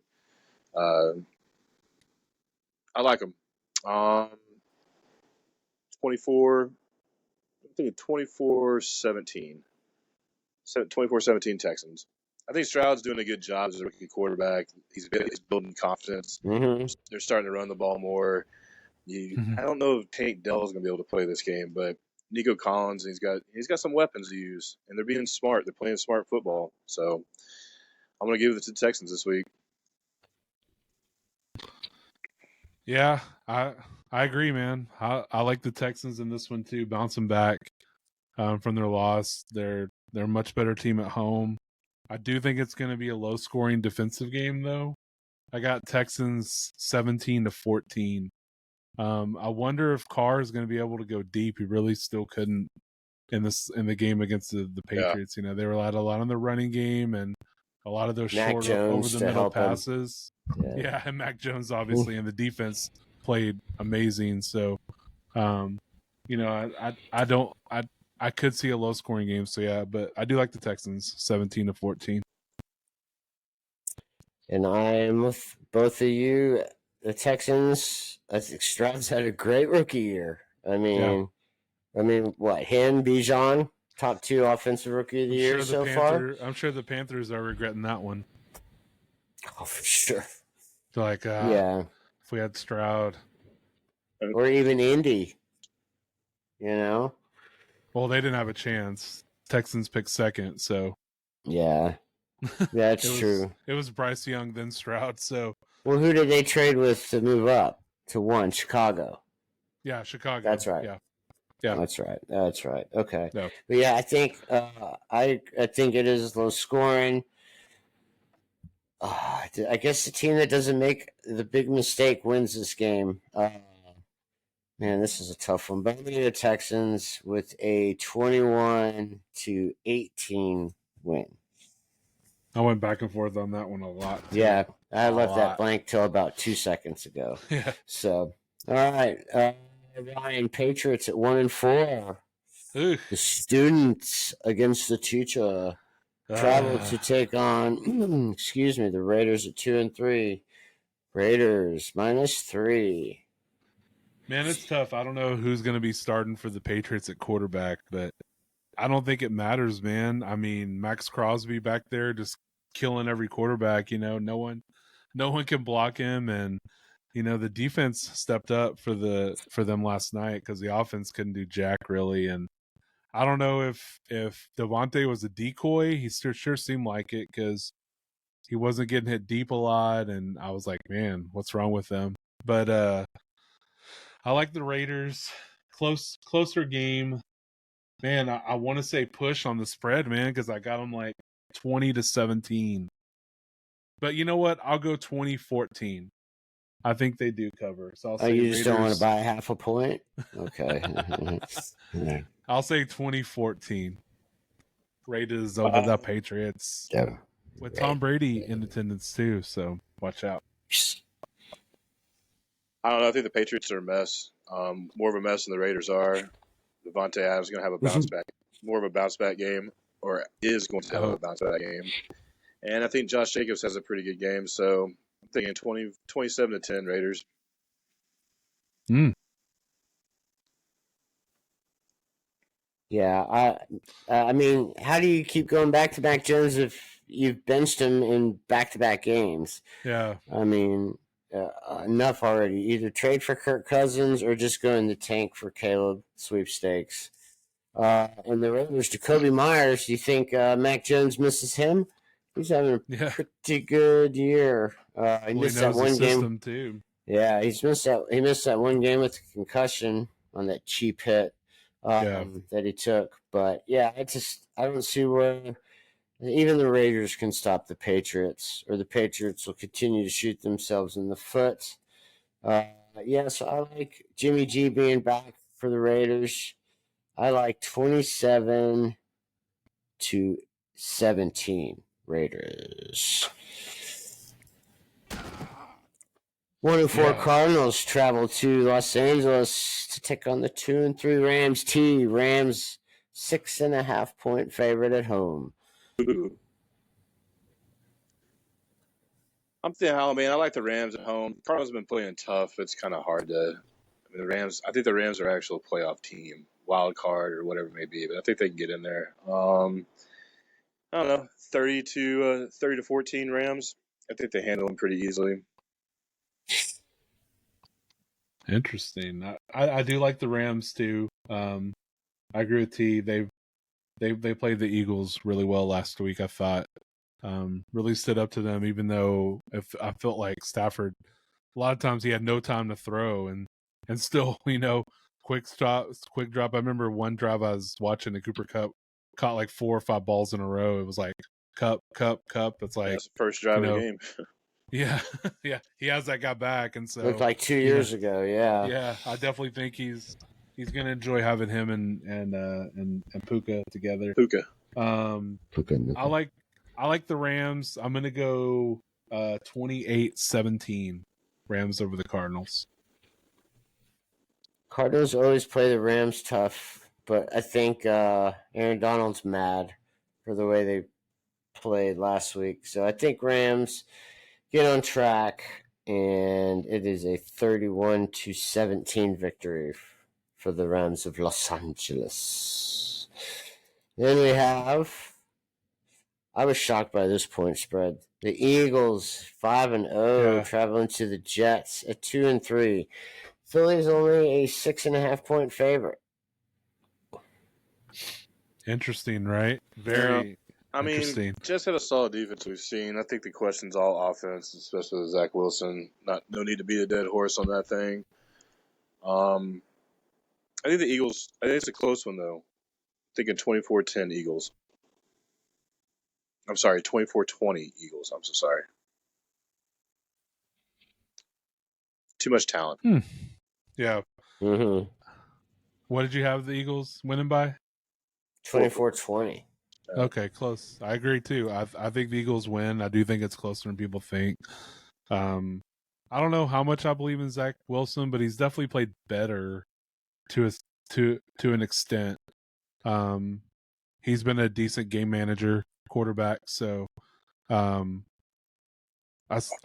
Speaker 3: I like them. 24. I'm thinking 24-17. 24-17 Texans. I think Stroud's doing a good job as a rookie quarterback. He's building confidence.
Speaker 1: Mm-hmm.
Speaker 3: They're starting to run the ball more. I don't know if Tank Dell is going to be able to play this game, but Nico Collins, he's got some weapons to use, and they're being smart. They're playing smart football. So I'm going to give it to the Texans this week.
Speaker 2: Yeah, I agree, man. I like the Texans in this one too, bouncing back from their loss. They're a much better team at home. I do think it's going to be a low-scoring defensive game, though. I got Texans 17-14. I wonder if Carr is going to be able to go deep. He really still couldn't in the game against the Patriots. Yeah. They relied a lot on the running game and a lot of those short over the middle passes. Yeah, and Mac Jones obviously, and the defense played amazing. So, I I could see a low scoring game. So yeah, but I do like the Texans 17-14.
Speaker 1: And I'm with both of you. The Texans, I think Stroud's had a great rookie year. I mean, what? Him, Bijan, top 2 offensive rookie of the year so far.
Speaker 2: I'm sure the Panthers are regretting that one.
Speaker 1: Oh, for sure.
Speaker 2: They're like,
Speaker 1: yeah.
Speaker 2: If we had Stroud,
Speaker 1: or even Indy, you know.
Speaker 2: Well, they didn't have a chance. Texans picked second, so
Speaker 1: yeah, that's true.
Speaker 2: It was Bryce Young then Stroud. So,
Speaker 1: well, who did they trade with to move up to 1? Chicago.
Speaker 2: Yeah, Chicago.
Speaker 1: That's right.
Speaker 2: Yeah,
Speaker 1: that's right. Okay.
Speaker 2: No.
Speaker 1: But yeah, I think I think it is low scoring. I guess the team that doesn't make the big mistake wins this game. Man, this is a tough one. But I'm going to the Texans with a 21-18 win.
Speaker 2: I went back and forth on that one a lot. Too.
Speaker 1: Yeah, I left that blank till about 2 seconds ago.
Speaker 2: Yeah.
Speaker 1: So, all right, Ryan, Patriots at 1-4. The students against the teacher travel to take on, excuse me, the Raiders at 2-3. Raiders -3.
Speaker 2: Man, it's tough. I don't know who's going to be starting for the Patriots at quarterback, but I don't think it matters, man. I mean, Max Crosby back there just killing every quarterback. You know, no one can block him, and you know the defense stepped up for them last night because the offense couldn't do jack really. And I don't know if Devontae was a decoy. He sure seemed like it because he wasn't getting hit deep a lot, and I was like, man, what's wrong with them? But I like the Raiders. Closer game. Man, I want to say push on the spread, man, because I got them like 20-17. But you know what? I'll go 20-14. I think they do cover. So I'll say
Speaker 1: you just don't want to buy half a point? Okay.
Speaker 2: I'll say 20-14. Raiders over the Patriots.
Speaker 1: Yeah.
Speaker 2: With Tom Brady in attendance too, so watch out.
Speaker 3: I don't know. I think the Patriots are a mess. More of a mess than the Raiders are. Devontae Adams is going to have a bounce back, more of a bounce back game, or is going to have a bounce back game. And I think Josh Jacobs has a pretty good game, so I'm thinking 27-10 Raiders.
Speaker 1: Yeah, I mean, how do you keep going back to Mac Jones if you've benched him in back-to-back games?
Speaker 2: Yeah.
Speaker 1: I mean, enough already. Either trade for Kirk Cousins or just go in the tank for Caleb sweepstakes. And the Raiders, Jacoby Myers, you think Mac Jones misses him? He's having a pretty good year. He missed that one game
Speaker 2: too.
Speaker 1: Yeah, he missed that one game with a concussion on that cheap hit that he took. But yeah, I don't see where even the Raiders can stop the Patriots, or the Patriots will continue to shoot themselves in the foot. So I like Jimmy G being back for the Raiders. I like 27-17 Raiders. 1-4 Cardinals travel to Los Angeles to take on the 2-3 Rams. Rams 6.5 point favorite at home.
Speaker 3: I'm thinking, I like the Rams at home. Cardinals have been playing tough. It's kind of hard to. The Rams. I think the Rams are actual playoff team, wild card or whatever it may be. But I think they can get in there. I don't know, 30-14 Rams. I think they handle them pretty easily.
Speaker 2: Interesting. I do like the Rams too. I agree with T. They played the Eagles really well last week. I thought really stood up to them, even though I felt like Stafford a lot of times he had no time to throw and still quick drop. I remember one drive I was watching the Cooper Kupp caught like 4 or 5 balls in a row. It was like Kupp. It's like
Speaker 3: that's the first drive of the game.
Speaker 2: Yeah, yeah, he has that guy back, and so
Speaker 1: looked like 2 years ago.
Speaker 2: Yeah, I definitely think he's gonna enjoy having him and Puka together.
Speaker 3: Puka.
Speaker 2: I like the Rams. I'm gonna go 28-17 Rams over the Cardinals.
Speaker 1: Cardinals always play the Rams tough. but I think Aaron Donald's mad for the way they played last week. So I think Rams get on track, and it is a 31-17 victory for the Rams of Los Angeles. Then we have, I was shocked by this point spread. The Eagles 5-0 traveling to the Jets at 2-3. Philly's only a 6.5 point favorite.
Speaker 2: Interesting, right? Very.
Speaker 3: I mean, Jets had a solid defense we've seen. I think the question's all offense, especially with Zach Wilson. No need to beat a dead horse on that thing. I think the Eagles. I think it's a close one though. Thinking 24-10 Eagles. I'm sorry, 24-20 Eagles. I'm so sorry. Too much talent.
Speaker 2: Yeah.
Speaker 1: Mm-hmm.
Speaker 2: What did you have the Eagles winning by?
Speaker 1: 24-20.
Speaker 2: Okay, close. I agree too. I think the Eagles win. I do think it's closer than people think. I don't know how much I believe in Zach Wilson, but he's definitely played better to an extent. He's been a decent game manager, quarterback. So, I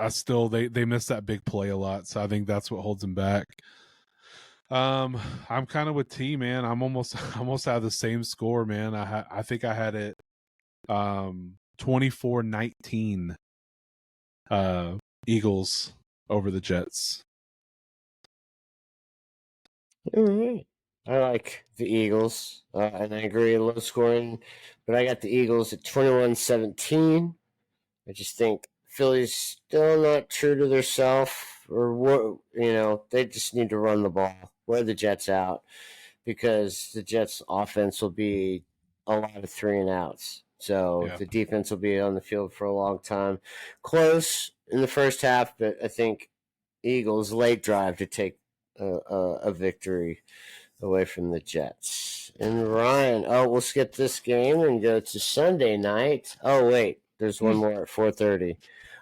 Speaker 2: still they miss that big play a lot. So I think that's what holds him back. I'm kind of with T, man. I'm almost have the same score, man. I think I had it 24-19 Eagles over the Jets.
Speaker 1: All right. I like the Eagles, and I agree, low scoring, but I got the Eagles at 21-17. I just think Philly's still not true to their self, or what, they just need to run the ball, wear the Jets out, because the Jets' offense will be a lot of 3-and-outs. So the defense will be on the field for a long time. Close in the first half, but I think Eagles late drive to take a victory away from the Jets. And Ryan, we'll skip this game and go to Sunday night. Oh, wait, there's one more at 4:30.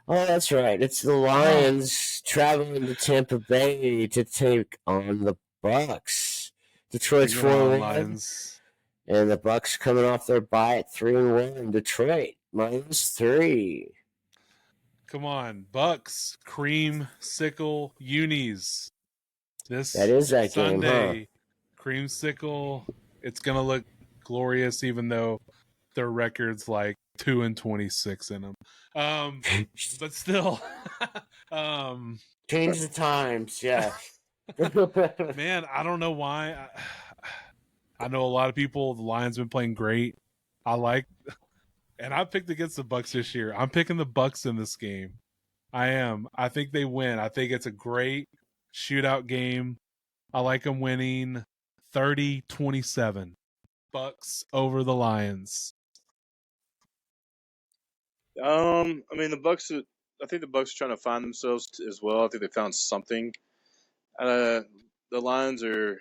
Speaker 1: Oh, that's right. It's the Lions traveling to Tampa Bay to take on the Bucks. Detroit's 4-1, and the Bucks coming off their bye at 3-1. Detroit -3.
Speaker 2: Come on, Bucks, creamsicle unis.
Speaker 1: That is that
Speaker 2: Sunday,
Speaker 1: game, huh?
Speaker 2: Creamsicle. It's gonna look glorious, even though their record's like 2-26 in them. But still,
Speaker 1: change the times, yeah.
Speaker 2: Man, I don't know why. I know a lot of people. The Lions been playing great. And I picked against the Bucks this year. I'm picking the Bucks in this game. I am. I think they win. I think it's a great shootout game. I like them winning 30-27. Bucks over the Lions.
Speaker 3: I mean, the Bucks. I think the Bucks are trying to find themselves as well. I think they found something. The Lions are a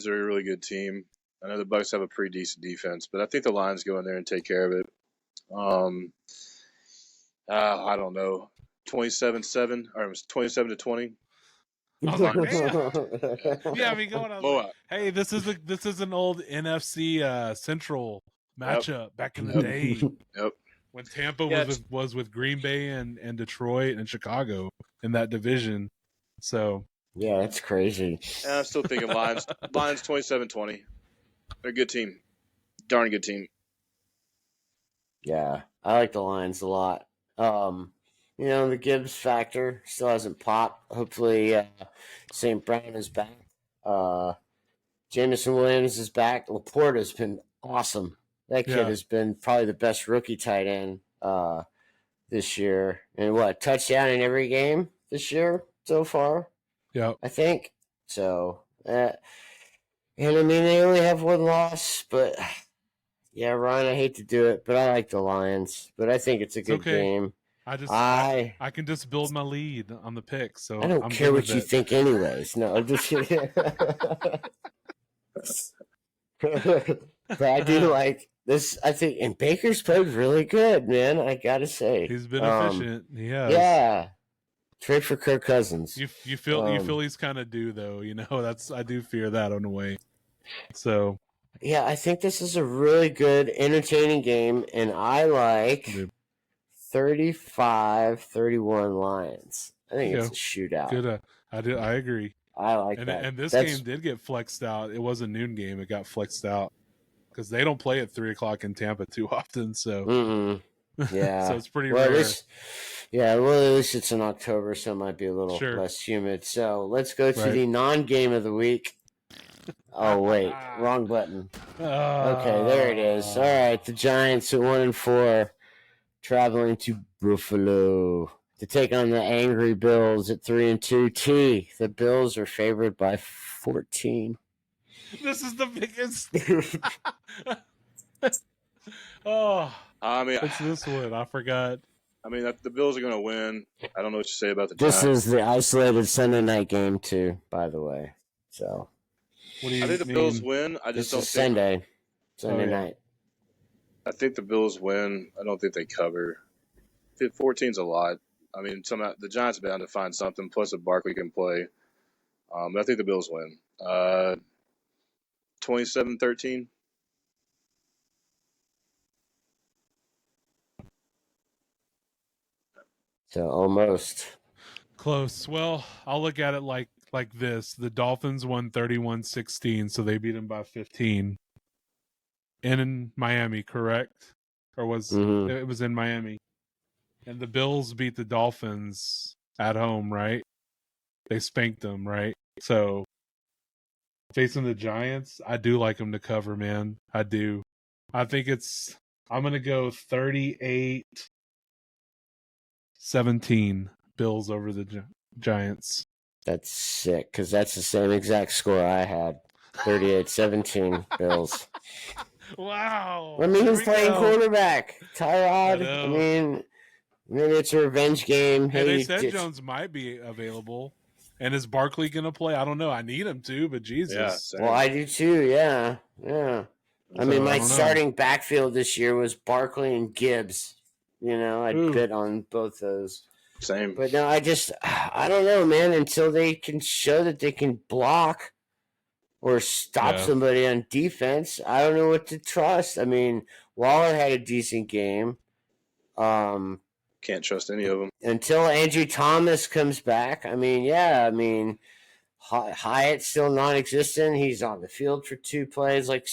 Speaker 3: really good team. I know the Bucks have a pretty decent defense, but I think the Lions go in there and take care of it. I don't know, 27-7 or it was 27-20.
Speaker 2: I was like, damn. Yeah, I mean, going on. Like, hey, this is an old NFC Central matchup back in the day.
Speaker 3: Yep.
Speaker 2: When Tampa was with Green Bay and Detroit and Chicago in that division. So
Speaker 1: yeah, that's crazy.
Speaker 3: And I'm still thinking Lions 27-20. They're a good team. Darn good team.
Speaker 1: Yeah, I like the Lions a lot. The Gibbs factor still hasn't popped. Hopefully, St. Brown is back. Jameson Williams is back. Laporta's been awesome. That kid has been probably the best rookie tight end this year. And touchdown in every game this year so far?
Speaker 2: Yeah.
Speaker 1: I think. So, and I mean, they only have one loss, but yeah, Ryan, I hate to do it, but I like the Lions. But I think it's a good game.
Speaker 2: I can just build my lead on the pick. So
Speaker 1: I don't care what you think anyways. No, I'm just kidding. But I do like this. I think, and Baker's played really good, man. I gotta say,
Speaker 2: he's been efficient.
Speaker 1: Yeah. Trade for Kirk Cousins.
Speaker 2: You feel he's kind of due though. I do fear that on the way. So
Speaker 1: Yeah, I think this is a really good, entertaining game, and I like 35-31 Lions. I think it's a shootout.
Speaker 2: Good. I agree.
Speaker 1: I like that.
Speaker 2: And this game did get flexed out. It was a noon game. It got flexed out because they don't play at 3:00 in Tampa too often. So,
Speaker 1: yeah.
Speaker 2: So it's pretty rare.
Speaker 1: At least it's in October, so it might be a little less humid. So let's go to the non-game of the week. Oh wait, wrong button. Okay, there it is. All right, the Giants at 1-4, traveling to Buffalo to take on the angry Bills at 3-2. T. The Bills are favored by 14.
Speaker 2: This is the biggest. I mean, it's this one. I forgot.
Speaker 3: I mean, the Bills are going to win. I don't know what you say about the Giants.
Speaker 1: This is the isolated Sunday night game too, by the way. So,
Speaker 3: what do you I think the Bills win. I just don't think
Speaker 1: Sunday night.
Speaker 3: I think the Bills win. I don't think they cover. 14's a lot. I mean, the Giants are bound to find something. Plus, if Barkley can play, I think the Bills win. 27-13.
Speaker 1: So almost
Speaker 2: close. Well, I'll look at it like this. The Dolphins won 31-16, so they beat them by 15. In Miami, correct? Or it was in Miami. And the Bills beat the Dolphins at home, right? They spanked them, right? So facing the Giants, I do like them to cover, man. I do. I think I'm going to go 38-17 Bills over the Giants.
Speaker 1: That's sick, because that's the same exact score I had. 38-17 Bills.
Speaker 2: Wow.
Speaker 1: I mean, who's playing quarterback? Tyrod? I mean, maybe it's a revenge game.
Speaker 2: Hey, they said Jones might be available. And is Barkley going to play? I don't know. I need him to, but Jesus.
Speaker 1: Yeah, well, I do too, yeah. I mean, my starting backfield this year was Barkley and Gibbs. I'd bet on both those.
Speaker 3: Same.
Speaker 1: But no, I don't know, man, until they can show that they can block or stop somebody on defense. I don't know what to trust. I mean, Waller had a decent game.
Speaker 3: Can't trust any of them.
Speaker 1: Until Andrew Thomas comes back. I mean, Hyatt's still non-existent. He's on the field for 2 plays. Like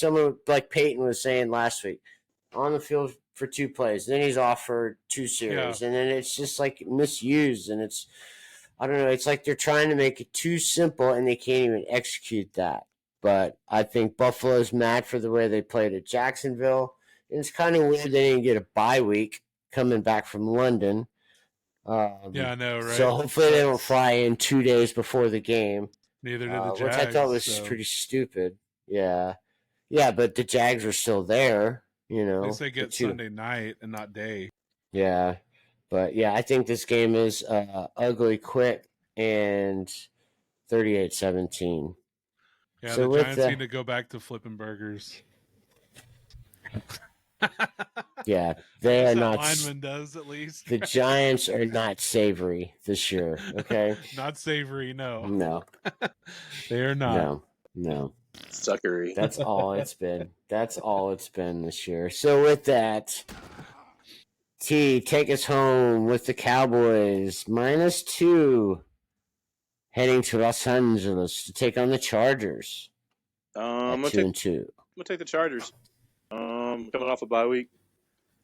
Speaker 1: Peyton was saying last week, on the field for 2 plays. Then he's off for 2 series. And then it's just like misused. And I don't know. It's like they're trying to make it too simple and they can't even execute that. But I think Buffalo's mad for the way they played at Jacksonville. And it's kind of weird they didn't get a bye week coming back from London.
Speaker 2: Yeah, I know, right?
Speaker 1: So hopefully they don't fly in 2 days before the game.
Speaker 2: Neither did the Jags.
Speaker 1: Which I thought was pretty stupid. Yeah. Yeah, but the Jags are still there,
Speaker 2: At least they get Sunday night and not day.
Speaker 1: Yeah. But, yeah, I think this game is ugly quick and 38-17.
Speaker 2: Yeah, so the Giants need to go back to flipping burgers.
Speaker 1: Yeah, they are not.
Speaker 2: Lineman does at least.
Speaker 1: The Giants are not savory this year. Okay,
Speaker 2: not savory. No, they are not.
Speaker 1: No,
Speaker 3: suckery.
Speaker 1: That's all it's been. That's all it's been this year. So with that, T, take us home with the Cowboys -2, heading to Los Angeles to take on the Chargers.
Speaker 3: I'm gonna take the Chargers. Coming off a bye week,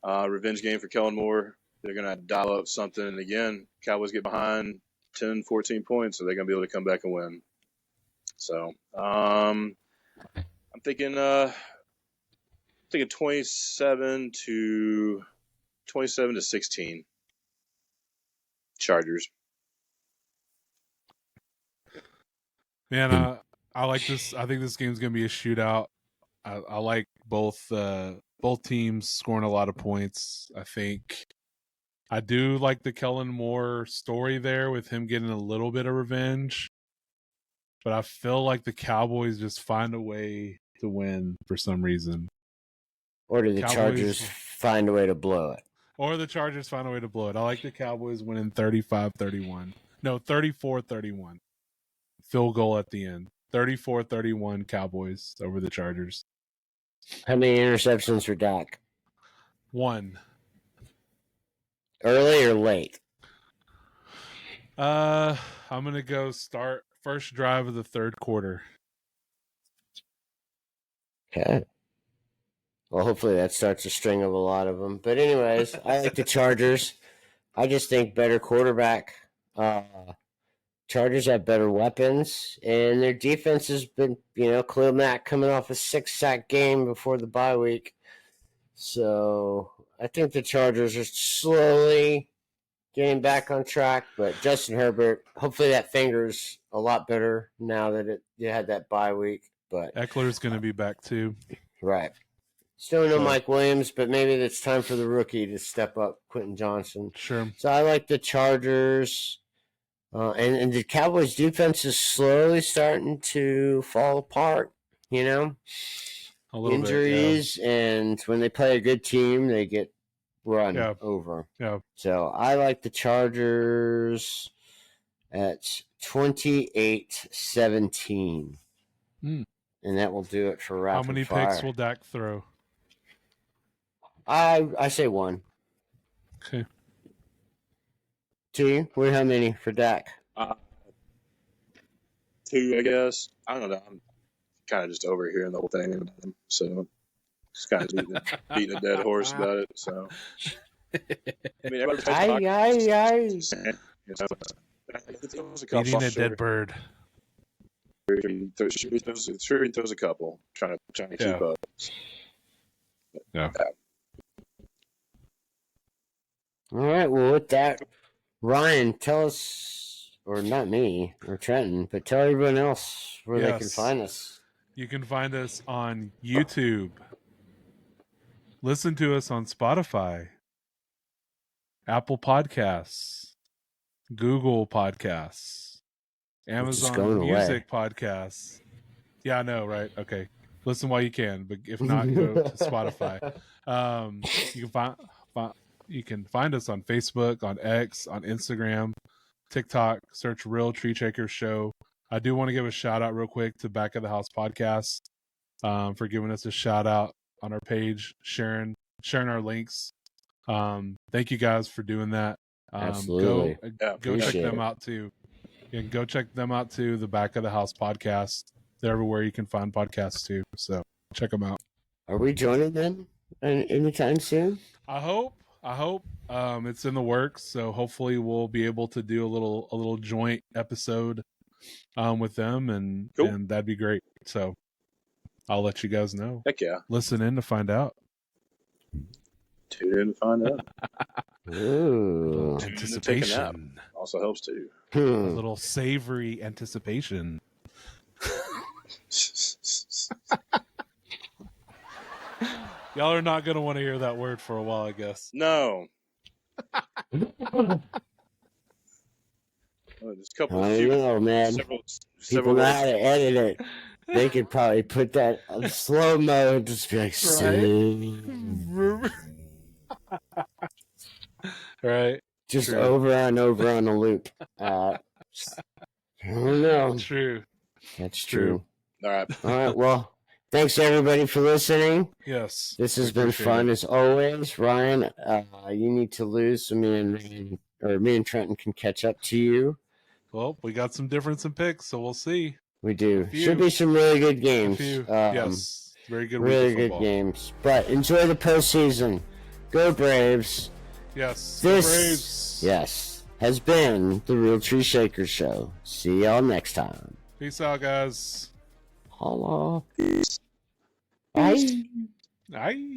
Speaker 3: revenge game for Kellen Moore. They're gonna dial up something, and again, Cowboys get behind 10, 14 points, so they're gonna be able to come back and win. So, I'm thinking 27-16 Chargers.
Speaker 2: Man, I like this. I think this game's gonna be a shootout. I like both teams scoring a lot of points. I think I do like the Kellen Moore story there with him getting a little bit of revenge, but I feel like the Cowboys just find a way to win for some reason.
Speaker 1: Or do the Chargers find a way to blow it?
Speaker 2: Or the Chargers find a way to blow it. I like the Cowboys winning 35-31. No, 34-31. Field goal at the end. 34-31 Cowboys over the Chargers.
Speaker 1: How many interceptions for Dak?
Speaker 2: 1.
Speaker 1: Early or late?
Speaker 2: I'm gonna go start first drive of the third quarter.
Speaker 1: Okay. Well, hopefully that starts a string of a lot of them. But anyways, I like the Chargers. I just think better quarterback. Chargers have better weapons, and their defense has been, Khalil Mack coming off a 6-sack game before the bye week. So I think the Chargers are slowly getting back on track. But Justin Herbert, hopefully that finger's a lot better now that you had that bye week. But
Speaker 2: Eckler's going to be back too.
Speaker 1: Right. Still no
Speaker 2: So-
Speaker 1: Mike Williams, but maybe it's time for the rookie to step up, Quentin Johnson.
Speaker 2: Sure.
Speaker 1: So I like the Chargers. And the Cowboys' defense is slowly starting to fall apart,
Speaker 2: A little
Speaker 1: Injuries,
Speaker 2: bit,
Speaker 1: and when they play a good team, they get run
Speaker 2: Yeah.
Speaker 1: over.
Speaker 2: Yeah.
Speaker 1: So I like the Chargers at 28-17.
Speaker 2: Hmm.
Speaker 1: And that will do it for
Speaker 2: How
Speaker 1: rapid
Speaker 2: many
Speaker 1: fire.
Speaker 2: picks will Dak throw?
Speaker 1: I say 1.
Speaker 2: Okay.
Speaker 1: 2? How many for Dak?
Speaker 3: 2, I guess. I don't know. I'm kind of just overhearing the whole thing about him, so just kind of beating a dead horse about it. So, I mean, everybody's talking.
Speaker 2: Eating a dead bird.
Speaker 3: He throws a couple, trying to keep up.
Speaker 2: Yeah.
Speaker 1: All right. Well, with that, Ryan, tell us, or not me, or Trenton, but tell everyone else where they can find us.
Speaker 2: You can find us on YouTube. Listen to us on Spotify, Apple Podcasts, Google Podcasts, Amazon Music Podcasts. Yeah, I know, right? Okay. Listen while you can, but if not, go to Spotify. You can find us on Facebook, on X, on Instagram, TikTok. Search Real Tree Shaker Show. I do want to give a shout out real quick to Back of the House Podcast for giving us a shout out on our page, sharing our links. Thank you guys for doing that.
Speaker 1: Absolutely.
Speaker 2: Go check them out too. You can go check them out too. The Back of the House Podcast. They're everywhere you can find podcasts too. So check them out.
Speaker 1: Are we joining them anytime soon?
Speaker 2: I hope. It's in the works. So hopefully we'll be able to do a little joint episode with them, and
Speaker 3: cool.
Speaker 2: And that'd be great. So I'll let you guys know.
Speaker 3: Heck yeah.
Speaker 2: Listen in to find out.
Speaker 3: Tune in to find out.
Speaker 1: Ooh.
Speaker 2: Anticipation
Speaker 3: also helps too.
Speaker 2: A little savory anticipation. Y'all are not going to want to hear that word for a while, I guess.
Speaker 3: No. There's a couple.
Speaker 1: I don't know, man. People know how to edit it. They could probably put that on slow mo and just be like,
Speaker 2: right.
Speaker 1: Just
Speaker 2: True.
Speaker 1: over and over on a loop. I don't know.
Speaker 2: True.
Speaker 1: That's true.
Speaker 3: All right.
Speaker 1: Well, thanks everybody for listening.
Speaker 2: Yes.
Speaker 1: This has been fun as always. Ryan, you need to lose so me and Trenton can catch up to you.
Speaker 2: Well, we got some difference in picks, so we'll see.
Speaker 1: We do. Should be some really good games.
Speaker 2: Yes. Very good.
Speaker 1: Really good games. But enjoy the postseason. Go Braves.
Speaker 2: Yes.
Speaker 1: This,
Speaker 2: Braves.
Speaker 1: Yes, has been the Real Tree Shaker Show. See y'all next time.
Speaker 2: Peace out, guys.
Speaker 1: Holla.
Speaker 3: Peace.
Speaker 1: Bye.
Speaker 2: Bye.